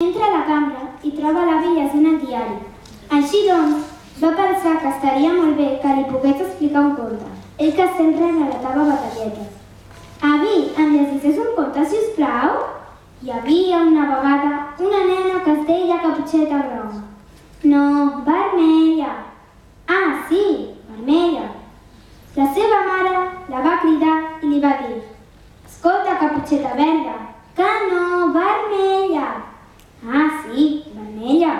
Entra a la cambra i troba l'avi llegint el diari. Així doncs, va pensar que estaria molt bé que li pogués explicar un conte, ell que sempre relatava batalletes. Avi, em llegeixes un conte, sisplau? Hi havia una vegada una nena que es deia Caputxeta Groga. No, vermella. Ah, sí, vermella. La seva mare la va cridar i li va dir: escolta, Caputxeta Verda, que no, vermella. Ah, sí, vermella.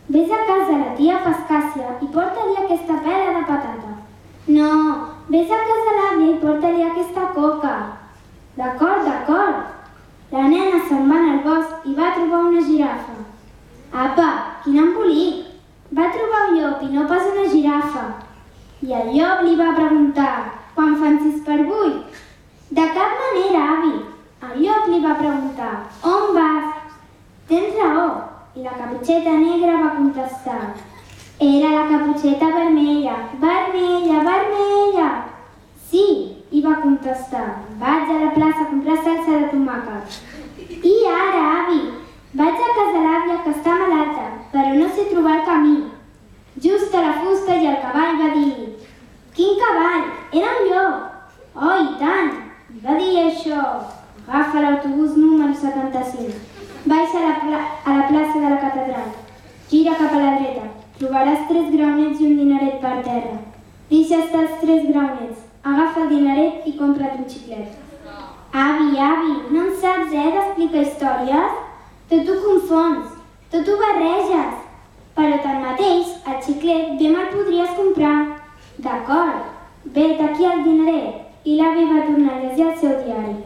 Ves a casa la tia Pascàcia i porta-li aquesta pela de patata. No, ves a casa l'àvia i porta-li aquesta coca. D'acord, d'acord. La nena se'n va al bosc i va trobar una girafa. Apa, quin embolic! Va trobar un llop i no pas una girafa. I el llop li va preguntar: quan fan 6 per 8? De cap manera, avi. El llop li va preguntar: on vas? Tens raó. I la Caputxeta Negra va contestar: era la Caputxeta Vermella. Vermella, vermella. Sí, i va contestar: vaig a la plaça a comprar salsa de tomàquet. I ara, avi, vaig a casa l'àvia que està malalta, però no sé trobar el camí. Just a la fusta i el cavall va dir: quin cavall? Era un llop. Oh, i tant! Va dir això. Agafa l'autobús número 75. Baixa a la plaça de la catedral. Gira cap a la dreta. Trobaràs 3 graonets i un dineret per terra. Deixa estar els 3 graonets. Agafa el dineret i compra't un xiclet. Avi, no en saps, d'explicar històries? Tot ho confons, tot ho barreges. Però tanmateix, el xiclet bé me'l podries comprar. D'acord, vet aquí el dineret. I l'avi va tornar a llegir el seu diari.